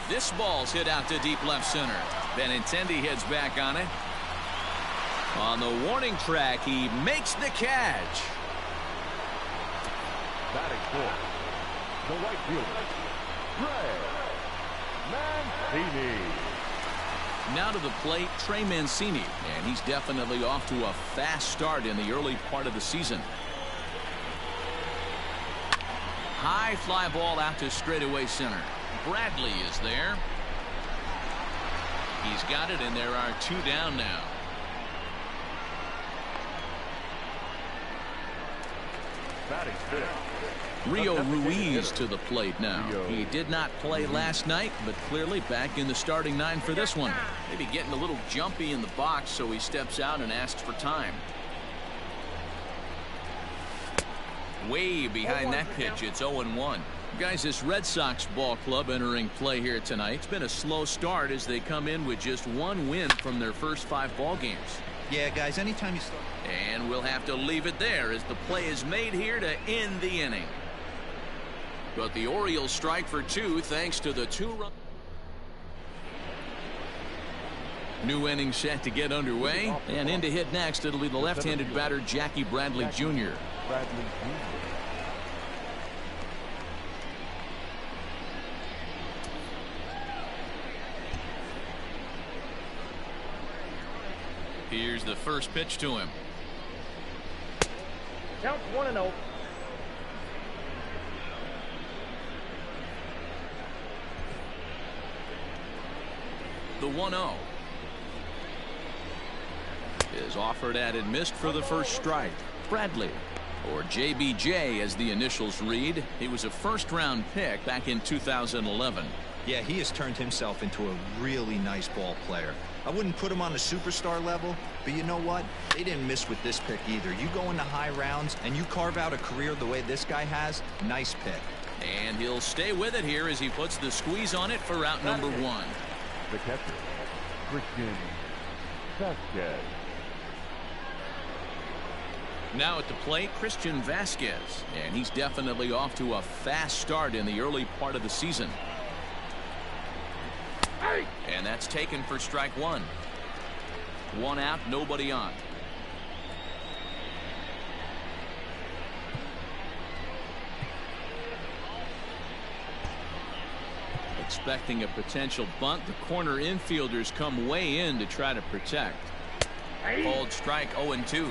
This ball's hit out to deep left center. Benintendi heads back on it. On the warning track, he makes the catch. Batting fourth, the right fielder, Mancini. Now to the plate, Trey Mancini, and he's definitely off to a fast start in the early part of the season. High fly ball out to straightaway center. Bradley is there. He's got it, and there are 2 down now. Batting fifth, Rio Ruiz to the plate now. He did not play last night, but clearly back in the starting 9 for this one. Maybe getting a little jumpy in the box, so he steps out and asks for time. Way behind that pitch, it's 0-1. Guys, this Red Sox ball club entering play here tonight. It's been a slow start as they come in with just 1 win from their first 5 ball games. Yeah, guys, anytime you start. And we'll have to leave it there as the play is made here to end the inning. But the Orioles strike for 2 thanks to the 2-run. New inning set to get underway, and in to hit next, it'll be the left-handed batter Jackie Bradley Jr. Here's the first pitch to him. Count 1-0. The 1-0 is offered at and missed for the first strike. Bradley, or JBJ as the initials read. He was a first-round pick back in 2011. Yeah, he has turned himself into a really nice ball player. I wouldn't put him on the superstar level, but you know what? They didn't miss with this pick either. You go into high rounds and you carve out a career the way this guy has. Nice pick. And he'll stay with it here as he puts the squeeze on it for route number 1. The catcher, Christian Vasquez. Now at the plate, Christian Vasquez, and he's definitely off to a fast start in the early part of the season. And that's taken for strike 1. 1 out, nobody on. Expecting a potential bunt, the corner infielders come way in to try to protect. Called strike 0-2.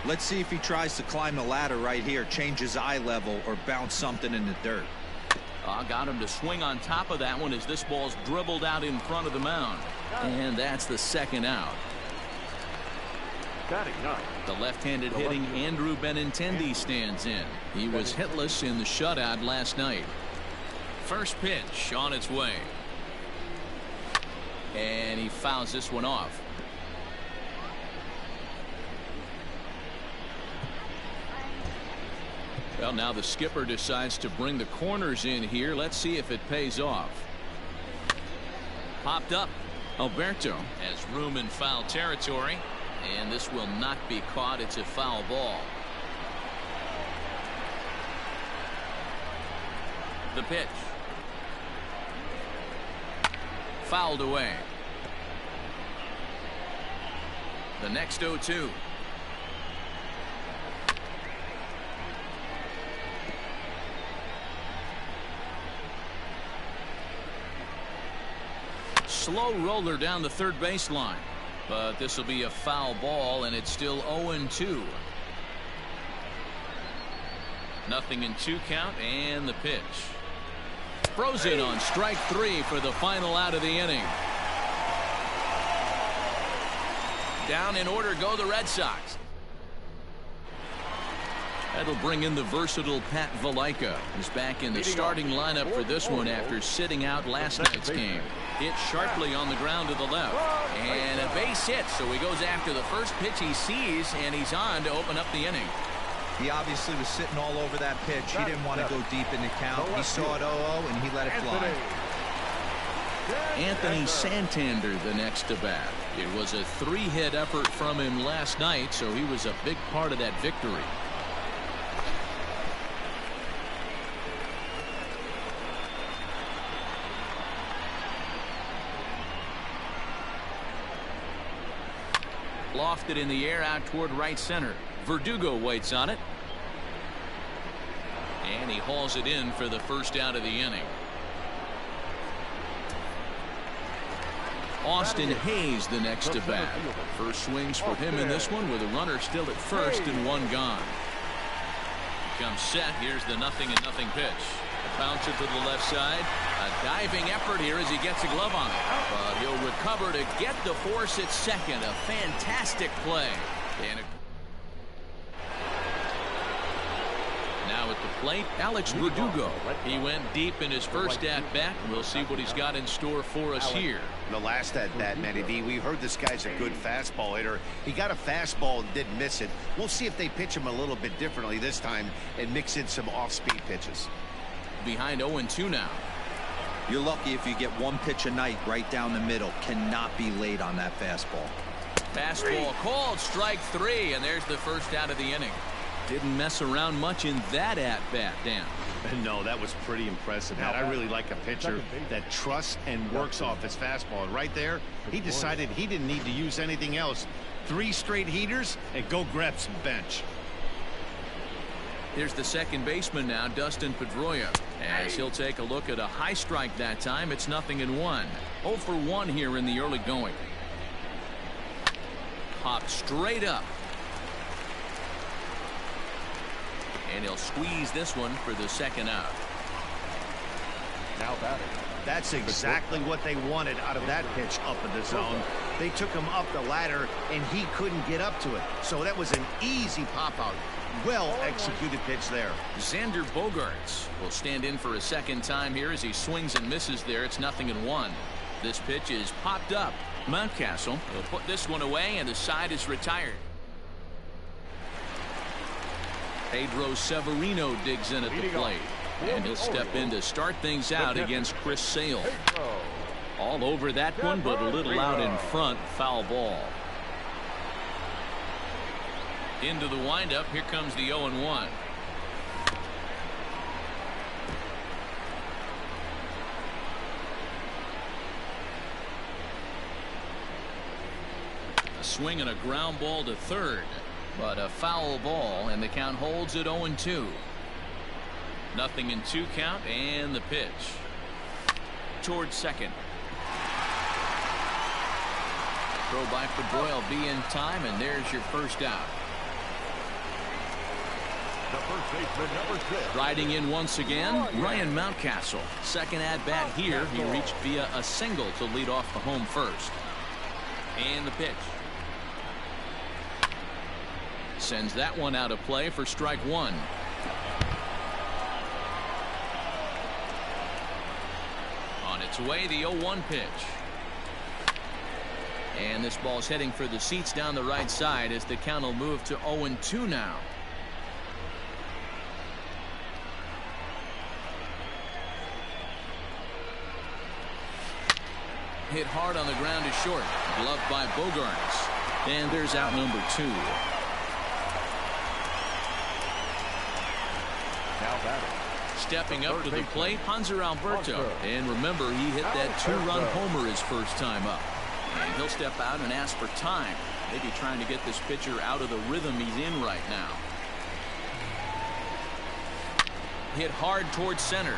Let's see if he tries to climb the ladder right here, change his eye level, or bounce something in the dirt. Got him to swing on top of that one as this ball's dribbled out in front of the mound. And that's the 2nd out. The left-handed hitting Andrew Benintendi stands in. He was hitless in the shutout last night. First pitch on its way. And he fouls this one off. Well, now the skipper decides to bring the corners in here. Let's see if it pays off. Popped up. Alberto has room in foul territory, and this will not be caught. It's a foul ball. The pitch. Fouled away. The next 0-2. Slow roller down the third baseline, but this will be a foul ball, and it's still 0-2. Nothing in 2 count, and the pitch. Frozen on strike 3 for the final out of the inning. Down in order go the Red Sox. That'll bring in the versatile Pat Valaika, who's back in the starting lineup for this one after sitting out last night's game. Hit sharply on the ground to the left. And a base hit, so he goes after the first pitch he sees, and he's on to open up the inning. He obviously was sitting all over that pitch. He didn't want to go deep in the count. He saw it 0-0, and he let it fly. Anthony Santander the next to bat. It was a 3-hit effort from him last night, so he was a big part of that victory. Lofted in the air out toward right center. Verdugo waits on it. And he hauls it in for the first out of the inning. Austin Hayes the next to bat. First swings for him in this one with a runner still at first and one gone. Comes set. Here's the 0-0 pitch. A bouncer to the left side. A diving effort here as he gets a glove on it. But he'll recover to get the force at second. A fantastic play. And now at the plate, Alex Verdugo. He went deep in his first at-bat. We'll see what he's got in store for us here. The last at-bat, Matty D, we heard this guy's a good fastball hitter. He got a fastball and didn't miss it. We'll see if they pitch him a little bit differently this time and mix in some off-speed pitches. Behind 0-2 now. You're lucky if you get one pitch a night right down the middle. Cannot be late on that fastball. Fastball called, strike 3, and there's the first out of the inning. Didn't mess around much in that at-bat, Dan. No, that was pretty impressive, Matt. I really like a pitcher that trusts and works off his fastball. And right there, he decided he didn't need to use anything else. 3 straight heaters and go grab some bench. Here's the second baseman now, Dustin Pedroia. As he'll take a look at a high strike that time, it's 0-1. 0 for 1 here in the early going. Popped straight up. And he'll squeeze this one for the second out. Now batting. That's exactly what they wanted out of that pitch up in the zone. They took him up the ladder, and he couldn't get up to it. So that was an easy pop-out. Well-executed pitch there. Xander Bogaerts will stand in for a second time here as he swings and misses there. It's 0-1. This pitch is popped up. Mountcastle will put this one away, and the side is retired. Pedro Severino digs in at the plate. And he'll step in to start things out against Chris Sale. All over that one, but a little out in front. Foul ball. Into the windup. Here comes the 0-1. A swing and a ground ball to third. But a foul ball, and the count holds at 0-2. 0-2 count, and the pitch. Towards second. Throw by Pedroia will be in time, and there's your first out. The first baseman, number 6. Riding in once again, Ryan Mountcastle. Second at-bat here. He reached via a single to lead off the home first. And the pitch. Sends that one out of play for strike 1. On its way, the 0-1 pitch. And this ball's heading for the seats down the right side as the count will move to 0-2 now. Hit hard on the ground to short. Gloved by Bogaerts. And there's out number 2. Now batting. Stepping up to the plate, Hanser Alberto. And remember, he hit that 2-run homer his first time up. And he'll step out and ask for time. Maybe trying to get this pitcher out of the rhythm he's in right now. Hit hard towards center.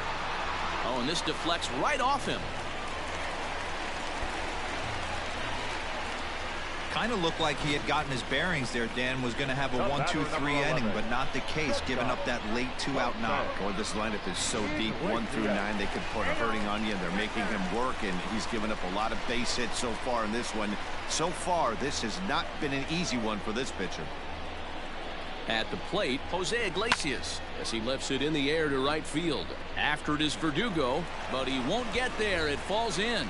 Oh, and this deflects right off him. Kind of looked like he had gotten his bearings there. Dan was going to have a 1-2-3 inning, but not the case, giving up that late 2-out knock. Boy, this lineup is so deep, 1 through 9. They could put a hurting on you, and they're making him work, and he's given up a lot of base hits so far in this one. So far, this has not been an easy one for this pitcher. At the plate, Jose Iglesias as he lifts it in the air to right field. After it is Verdugo, but he won't get there. It falls in.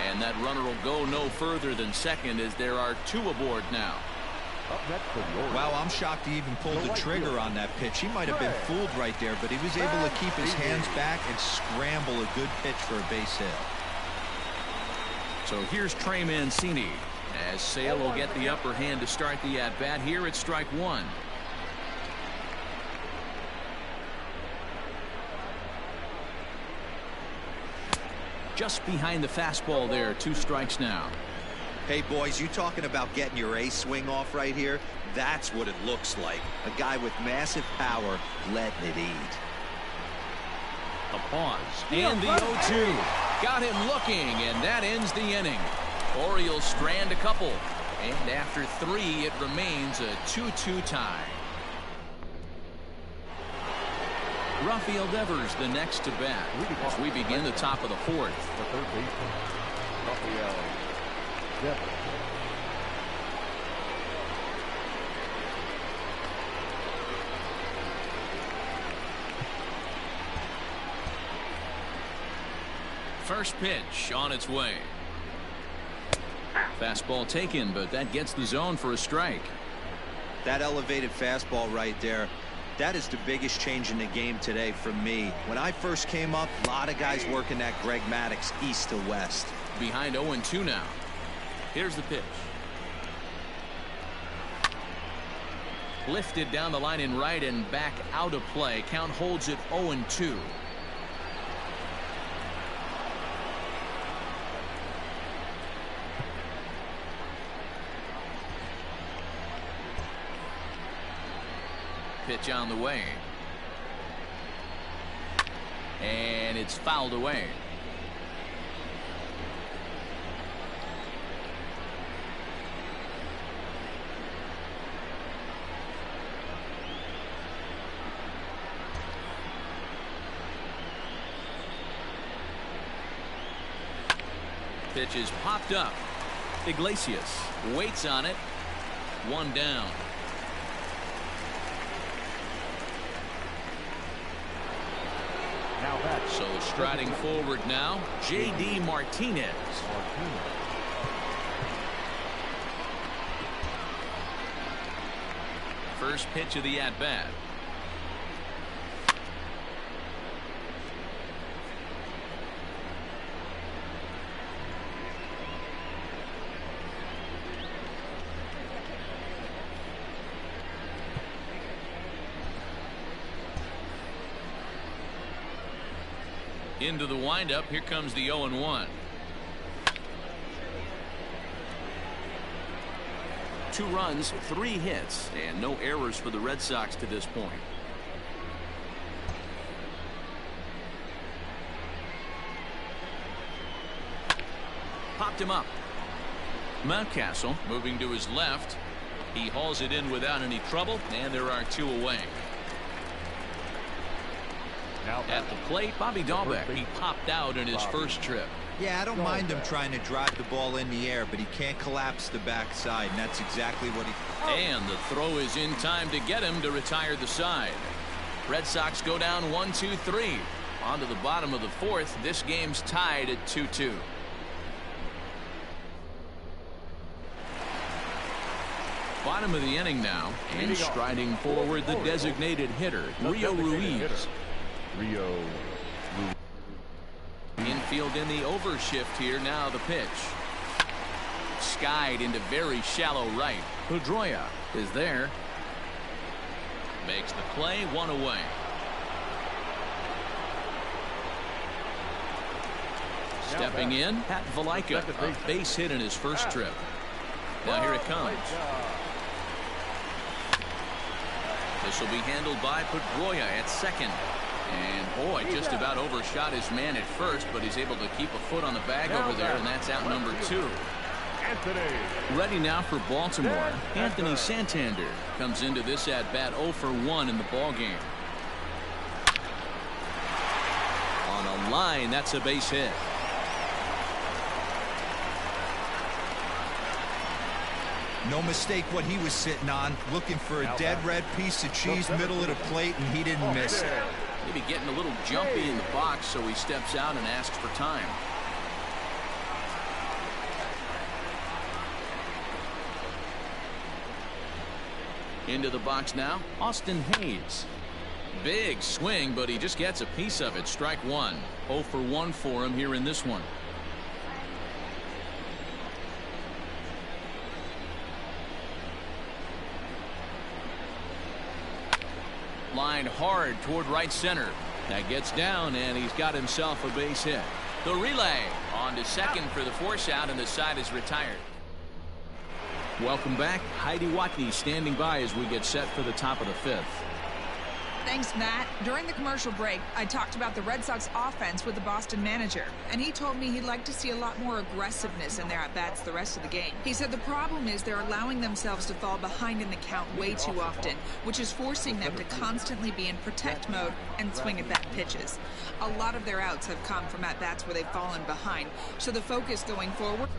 And that runner will go no further than second as there are 2 aboard now. Up next for the Orioles. Wow, I'm shocked he even pulled the trigger on that pitch. He might have been fooled right there, but he was able to keep his hands back and scramble a good pitch for a base hit. So here's Trey Mancini as Sale will get the upper hand to start the at-bat here at strike 1. Just behind the fastball there, 2 strikes now. Hey, boys, you talking about getting your ace swing off right here? That's what it looks like. A guy with massive power letting it eat. A pause. And the 0-2. Got him looking, and that ends the inning. Orioles strand a couple. And after 3, it remains a 2-2 tie. Rafael Devers the next to bat as we begin the top of the 4th. The third baseman, Rafael Devers. First pitch on its way. Fastball taken, but that gets the zone for a strike. That elevated fastball right there, that is the biggest change in the game today for me. When I first came up, a lot of guys working that Greg Maddux east to west. Behind 0-2 now. Here's the pitch. Lifted down the line in right and back out of play. Count holds it 0-2. Pitch on the way. And it's fouled away. Pitch is popped up. Iglesias waits on it. 1 down. So striding forward now, J.D. Martinez. First pitch of the at-bat. Into the windup. Here comes the 0-1. 2 runs, 3 hits, and no errors for the Red Sox to this point. Popped him up. Mountcastle moving to his left. He hauls it in without any trouble, and there are 2 away. At the plate, Bobby Dahlbeck. He popped out in his first trip. Yeah, I don't mind him trying to drive the ball in the air, but he can't collapse the backside, and that's exactly what he... And the throw is in time to get him to retire the side. Red Sox go down 1-2-3. On to the bottom of the 4th. This game's tied at 2-2. Bottom of the inning now, and striding forward the designated hitter, Rio Ruiz. Infield in the overshift here. Now the pitch. Skied into very shallow right. Pedroia is there. Makes the play. 1 away. Stepping in, Pat Valaika, a base hit in his first trip. Now here it comes. This will be handled by Pedroia at second. And boy, just about overshot his man at first, but he's able to keep a foot on the bag over there, and that's out number 2. Ready now for Baltimore. Anthony Santander comes into this at bat 0 for 1 in the ball game. On a line, that's a base hit. No mistake what he was sitting on, looking for a dead red piece of cheese middle of the plate, and he didn't miss it. Maybe getting a little jumpy in the box, so he steps out and asks for time. Into the box now, Austin Hayes. Big swing, but he just gets a piece of it. Strike 1. 0 for 1 for him here in this one. Line hard toward right center. That gets down, and he's got himself a base hit. The relay on to second for the force out, and the side is retired. Welcome back. Heidi Watney standing by as we get set for the top of the fifth. Thanks, Matt. During the commercial break, I talked about the Red Sox offense with the Boston manager, and he told me he'd like to see a lot more aggressiveness in their at-bats the rest of the game. He said the problem is they're allowing themselves to fall behind in the count way too often, which is forcing them to constantly be in protect mode and swing at bad pitches. A lot of their outs have come from at-bats where they've fallen behind, so the focus going forward...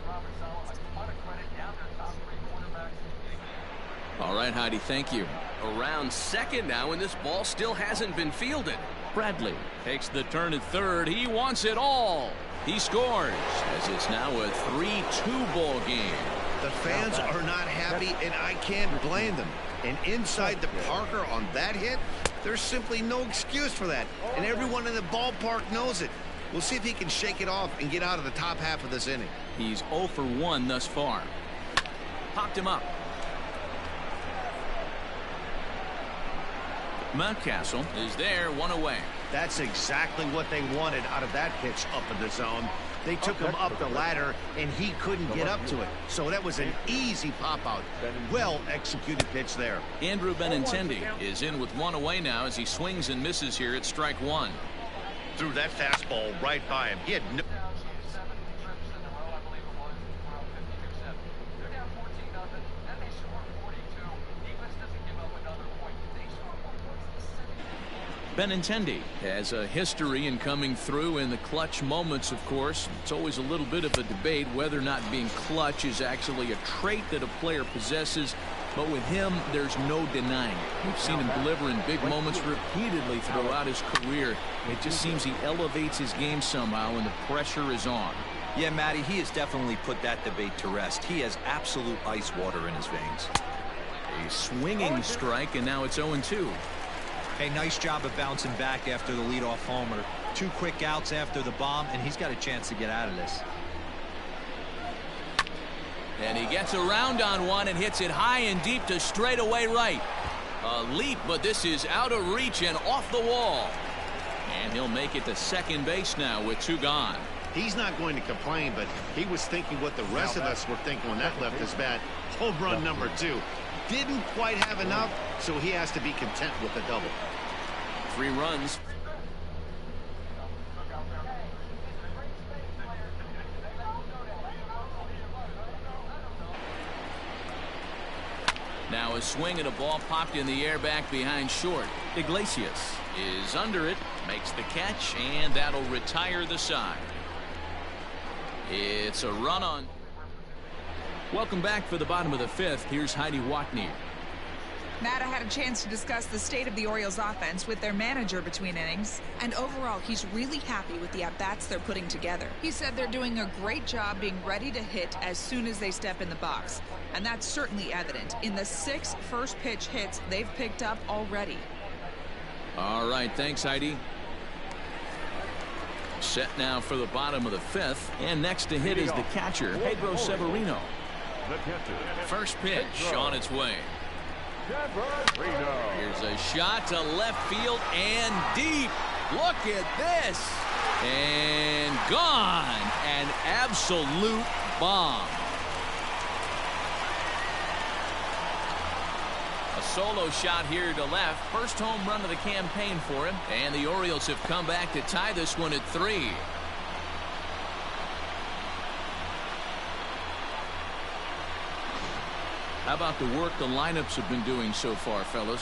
All right, Heidi, thank you. Around second now, and this ball still hasn't been fielded. Bradley takes the turn at third. He wants it all. He scores as it's now a 3-2 ball game. The fans are not happy, and I can't blame them. And inside the Parker on that hit, there's simply no excuse for that. And everyone in the ballpark knows it. We'll see if he can shake it off and get out of the top half of this inning. He's 0 for 1 thus far. Popped him up. Mountcastle is there, 1 away. That's exactly what they wanted out of that pitch up in the zone. They took him up the ladder, and he couldn't get up to it. So that was an easy pop-out. Well-executed pitch there. Andrew Benintendi is in with 1 away now as he swings and misses here at strike 1. Threw that fastball right by him. He had no... Benintendi has a history in coming through in the clutch moments, of course. It's always a little bit of a debate whether or not being clutch is actually a trait that a player possesses. But with him, there's no denying it. We've seen him deliver in big moments repeatedly throughout his career. It just seems he elevates his game somehow when the pressure is on. Yeah, Matty, he has definitely put that debate to rest. He has absolute ice water in his veins. A swinging strike, and now it's 0-2. Hey, nice job of bouncing back after the leadoff homer. 2 quick outs after the bomb, and he's got a chance to get out of this. And he gets around on one and hits it high and deep to straightaway right. A leap, but this is out of reach and off the wall. And he'll make it to second base now with 2 gone. He's not going to complain, but he was thinking what the rest of us were thinking when that left his bat. Home run number 2. Didn't quite have enough, so he has to be content with the double. 3 runs. Now a swing and a ball popped in the air back behind short. Iglesias is under it, makes the catch, and that'll retire the side. It's a run on. Welcome back for the bottom of the fifth. Here's Heidi Watney. Matt, I had a chance to discuss the state of the Orioles offense with their manager between innings, and overall he's really happy with the at-bats they're putting together. He said they're doing a great job being ready to hit as soon as they step in the box, and that's certainly evident in the 6 first pitch hits they've picked up already. All right, thanks, Heidi. Set now for the bottom of the fifth, and next to hit is the catcher, Pedro Severino. First pitch on its way. Here's a shot to left field and deep. Look at this. And gone. An absolute bomb. A solo shot here to left. First home run of the campaign for him. And the Orioles have come back to tie this one at 3. How about the work the lineups have been doing so far, fellas?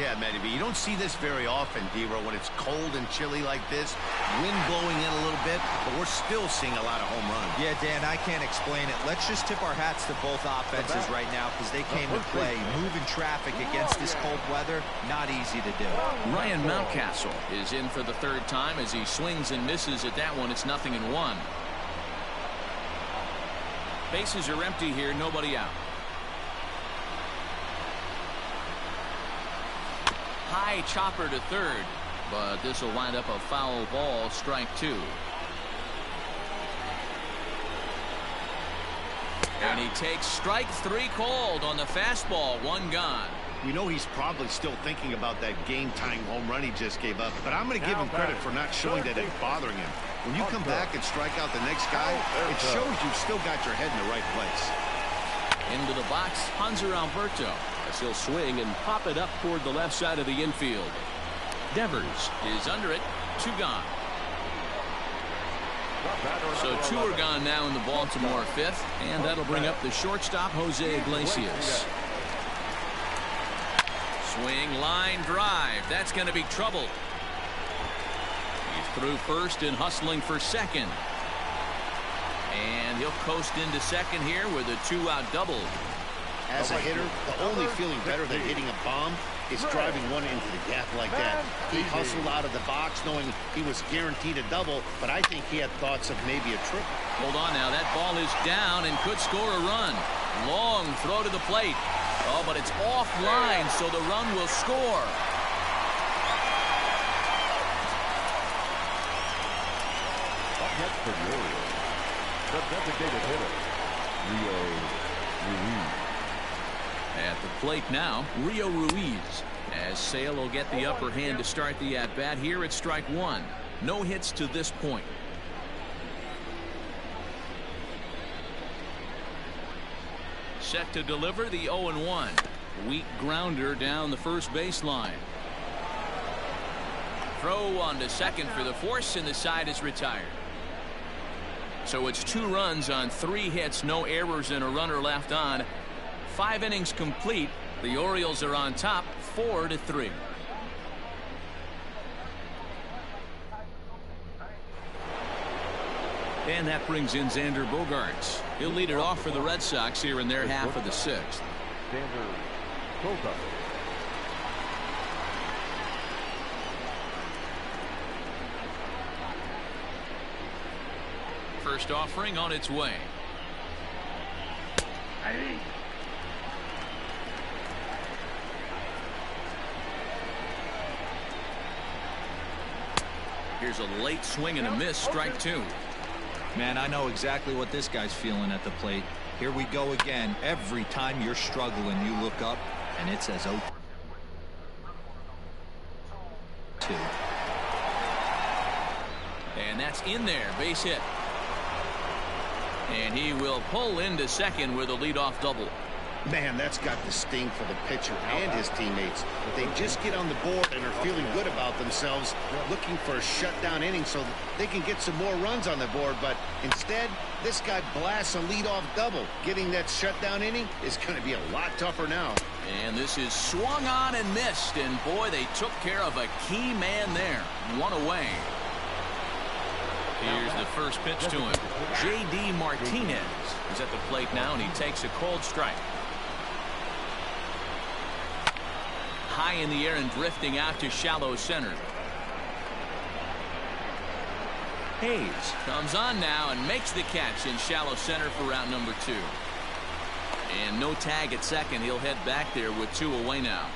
Yeah, Matty B, you don't see this very often, D-Row, when it's cold and chilly like this. Wind blowing in a little bit, but we're still seeing a lot of home runs. Yeah, Dan, I can't explain it. Let's just tip our hats to both offenses right now because they came to play. Moving traffic against this cold weather, not easy to do. Ryan Mountcastle is in for the 3rd time as he swings and misses at that one. It's 0-1. Bases are empty here, nobody out. High chopper to 3rd, but this will wind up a foul ball, strike 2. And he takes strike 3 called on the fastball, 1 gone. We know he's probably still thinking about that game-tying home run he just gave up, but I'm going to give him credit for not showing that it's bothering him. When you come back and strike out the next guy, it shows you've still got your head in the right place. Into the box, Hanser Alberto. As he'll swing and pop it up toward the left side of the infield. Devers is under it. 2 gone. So 2 are gone now in the Baltimore 5th, and that'll bring up the shortstop, Jose Iglesias. Swing, line drive. That's going to be trouble. He's through first and hustling for second. And he'll coast into second here with a 2-out double. As a hitter, the only feeling better than hitting a bomb is driving one into the gap like that. He hustled out of the box knowing he was guaranteed a double, but I think he had thoughts of maybe a triple. Hold on now. That ball is down and could score a run. Long throw to the plate. Oh, but it's offline, so the run will score. Up next for the Orioles, the designated hitter, Rio Ruiz. At the plate now, Rio Ruiz. As Sale will get the upper hand to start the at-bat here at strike 1. No hits to this point. Set to deliver the 0-1. Weak grounder down the first baseline. Throw on to second for the force, and the side is retired. So it's 2 runs on 3 hits, no errors, and a runner left on. 5 innings complete. The Orioles are on top 4-3. And that brings in Xander Bogaerts. He'll lead it off for the Red Sox here in their half of the 6th. Xander Bogaerts. First offering on its way. Here's a late swing and a miss, strike 2. Man, I know exactly what this guy's feeling at the plate. Here we go again. Every time you're struggling, you look up, and it says 0-2. And that's in there, base hit. And he will pull into second with a leadoff double. Man, that's got the sting for the pitcher and his teammates. They just get on the board and are feeling good about themselves, looking for a shutdown inning so they can get some more runs on the board. But instead, this guy blasts a leadoff double. Getting that shutdown inning is going to be a lot tougher now. And this is swung on and missed. And boy, they took care of a key man there. 1 away. Here's the first pitch to him. J.D. Martinez is at the plate now, and he takes a cold strike. High in the air and drifting out to shallow center. Hayes comes on now and makes the catch in shallow center for round number 2. And no tag at second. He'll head back there with 2 away now.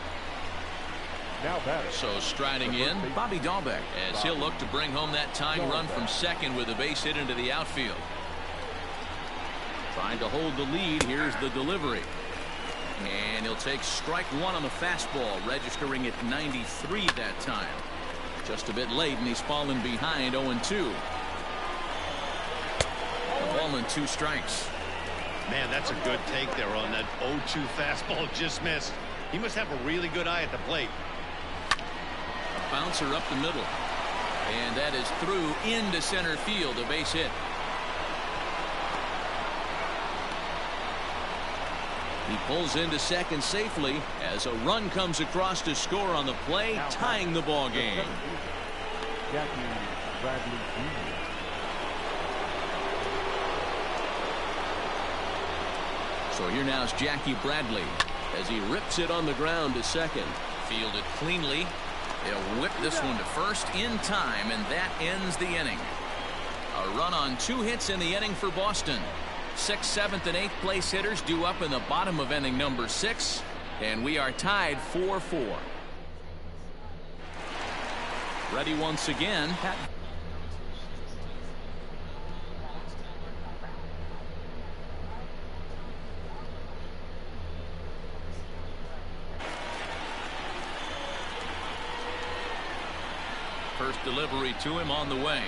So striding in, Bobby Dahlbeck, as he'll look to bring home that tying run from second with a base hit into the outfield. Trying to hold the lead. Here's the delivery. And he'll take strike 1 on the fastball, registering at 93 that time. Just a bit late, and he's fallen behind 0-2. A ball and 2 strikes. Man, that's a good take there on that 0-2 fastball just missed. He must have a really good eye at the plate. A bouncer up the middle. And that is through into center field, a base hit. He pulls into second safely as a run comes across to score on the play, tying the ball game. Jackie Bradley Jr. So here now is Jackie Bradley as he rips it on the ground to second. Fielded cleanly. They'll whip this one to first in time, and that ends the inning. A run on 2 hits in the inning for Boston. 6th, 7th, and 8th place hitters due up in the bottom of inning number 6, and we are tied 4-4. Ready once again. First delivery to him on the way.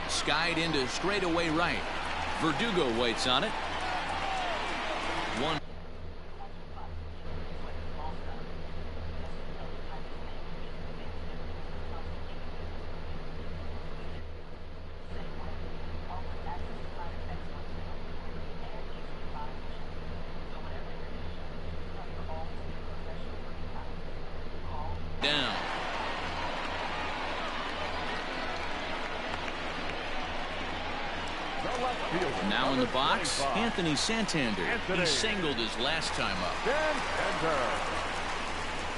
Skied into straightaway right. Verdugo waits on it. One. Down. Now in the box, Anthony Santander. He singled his last time up.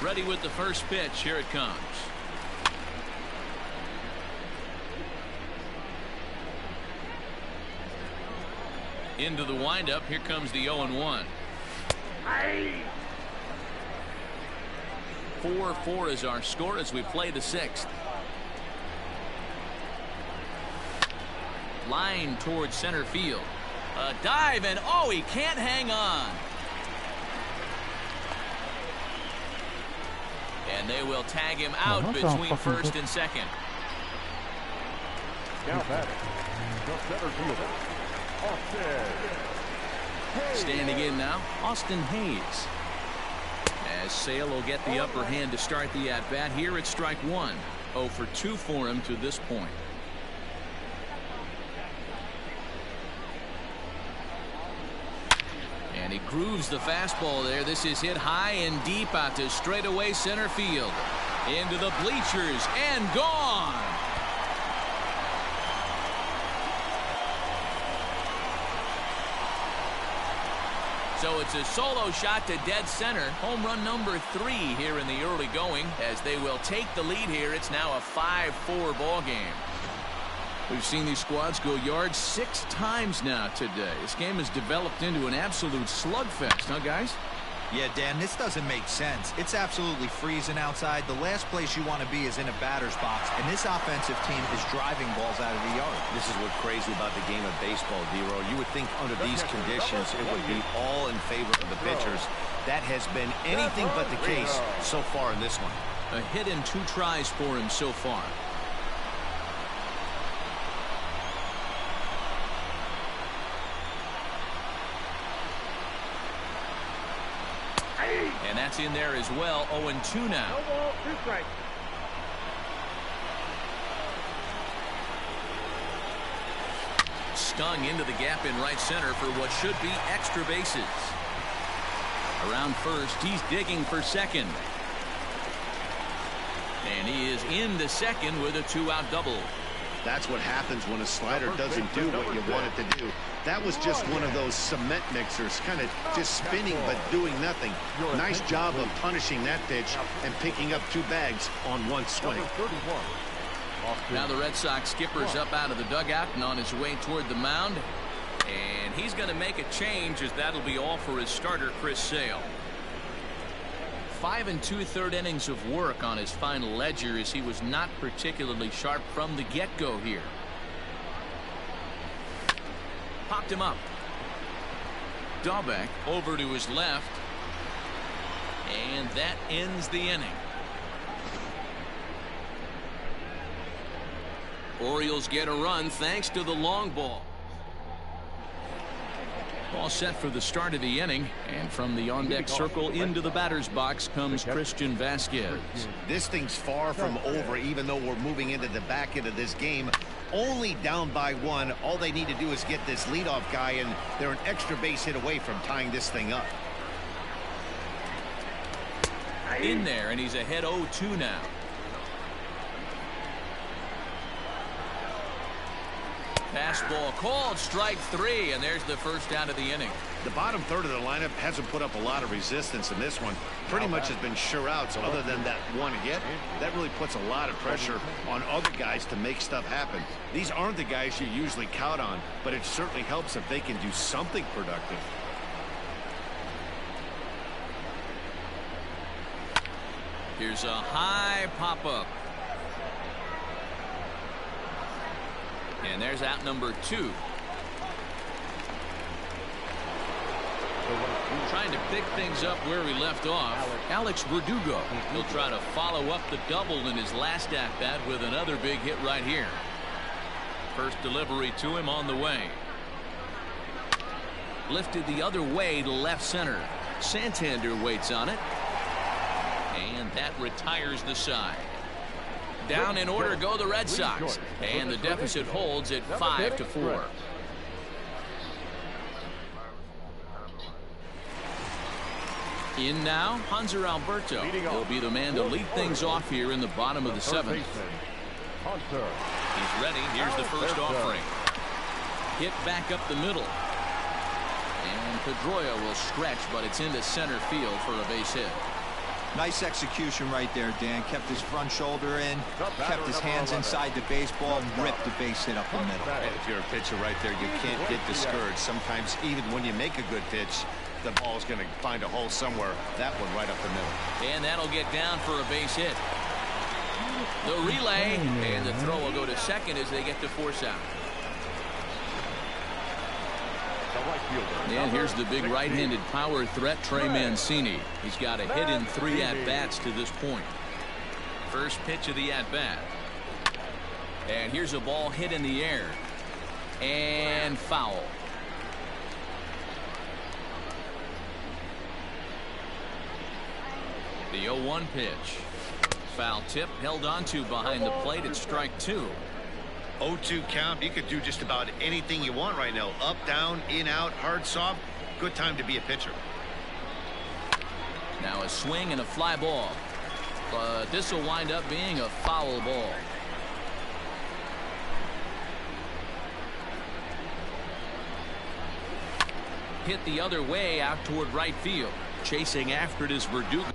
Ready with the first pitch. Here it comes. Into the windup. Here comes the 0-1. 4-4 is our score as we play the sixth. Line towards center field. A dive, and oh, he can't hang on. And they will tag him out between first and second. Now batting, the center fielder, Austin. Standing in now, Austin Hayes. As Sale will get the upper hand to start the at-bat. Here it's strike one. 0 for 2 for him to this point. And he grooves the fastball there. This is hit high and deep out to straightaway center field. Into the bleachers and gone. So it's a solo shot to dead center. Home run number 3 here in the early going. As they will take the lead here, it's now a 5-4 ball game. We've seen these squads go yards 6 times now today. This game has developed into an absolute slugfest, huh, guys? Yeah, Dan, this doesn't make sense. It's absolutely freezing outside. The last place you want to be is in a batter's box, and this offensive team is driving balls out of the yard. This is what's crazy about the game of baseball, D-Row. You would think under these conditions it would be all in favor of the pitchers. That has been anything but the case so far in this one. A hit and 2 tries for him so far. And that's in there as well. 0-2 now. Stung into the gap in right center for what should be extra bases. Around first, he's digging for second. And he is into second with a 2-out double. That's what happens when a slider doesn't do what you want it to do. That was just one of those cement mixers, kind of just spinning but doing nothing. Nice job of punishing that pitch and picking up 2 bags on one swing. Now the Red Sox skipper's up out of the dugout and on his way toward the mound. And he's going to make a change, as that'll be all for his starter, Chris Sale. 5 2/3 innings of work on his final ledger, as he was not particularly sharp from the get-go here. Popped him up. Dahlbeck over to his left. And that ends the inning. Orioles get a run thanks to the long ball. All set for the start of the inning, and from the on-deck circle into the batter's box comes Christian Vasquez. This thing's far from over, even though we're moving into the back end of this game. Only down by 1. All they need to do is get this leadoff guy, and they're an extra base hit away from tying this thing up. In there, and he's ahead 0-2 now. Fastball called, strike 3, and there's the first out of the inning. The bottom third of the lineup hasn't put up a lot of resistance in this one. Pretty much has been sure outs other than that one hit. That really puts a lot of pressure on other guys to make stuff happen. These aren't the guys you usually count on, but it certainly helps if they can do something productive. Here's a high pop-up. And there's out number 2. Trying to pick things up where we left off. Alex Verdugo. He'll try to follow up the double in his last at-bat with another big hit right here. First delivery to him on the way. Lifted the other way to left center. Santander waits on it. And that retires the side. Down in order go the Red Sox. And the deficit holds at 5-4. In now, Hanser Alberto will be the man to lead things off here in the bottom of the 7th. He's ready. Here's the first offering. Hit back up the middle. And Pedroia will stretch, but it's into center field for a base hit. Nice execution right there, Dan. Kept his front shoulder in, kept his hands inside the baseball, and ripped the base hit up the middle. And if you're a pitcher right there, you can't get discouraged. Sometimes even when you make a good pitch, the ball's going to find a hole somewhere. That one right up the middle. And that'll get down for a base hit. The relay, and the throw will go to second as they get the force out. And here's the big right-handed power threat, Trey Mancini. He's got a hit in 3 at-bats to this point. First pitch of the at-bat. And here's a ball hit in the air. And foul. The 0-1 pitch. Foul tip held onto behind the plate at strike 2. 0-2 count. You could do just about anything you want right now. Up, down, in, out, hard, soft. Good time to be a pitcher. Now a swing and a fly ball. But this will wind up being a foul ball. Hit the other way out toward right field. Chasing after it is Verdugo.